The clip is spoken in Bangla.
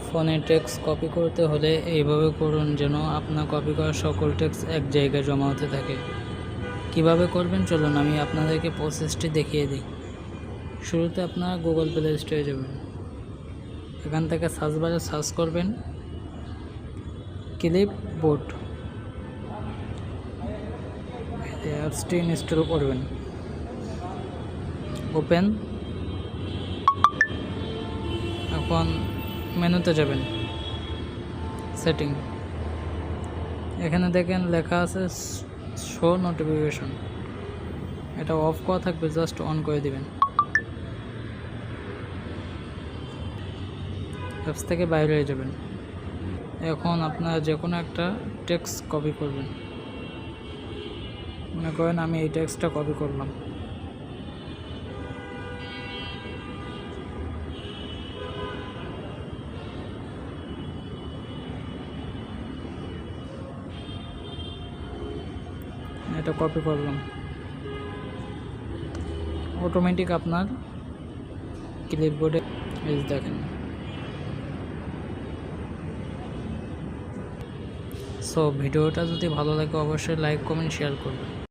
ফোনে টেক্সট কপি করতে হলে এইভাবে করুন যেন আপনার কপি করা সকল টেক্সট এক জায়গায় জমা হতে থাকে। কিভাবে করবেন চলুন আমি আপনাদেরকে প্রসেসটি দেখিয়ে দিই। শুরুতে আপনারা গুগল প্লে স্টোরে যাবেন, এখান থেকে সার্চ বারে সার্চ করবেন ক্লিপবোর্ড, অ্যাপসটি ইনস্টল করবেন। ওপেন, এখন মেনুতে যাবেন, সেটিং, এখানে দেখেন লেখা আছে শো নোটিফিকেশন, এটা অফ করা থাকবে, জাস্ট অন করে দিবেন। অ্যাপস থেকে বাইরে হয়ে যাবেন। এখন আপনারা যে কোনো একটা টেক্সট কপি করবেন। মনে করেন আমি এই টেক্সটটা কপি করলাম, এটা কপি করলাম, অটোমেটিক আপনার ক্লিপবোর্ডে এই দেখেন। সো ভিডিওটা যদি ভালো লাগে অবশ্যই লাইক কমেন্ট শেয়ার করবেন।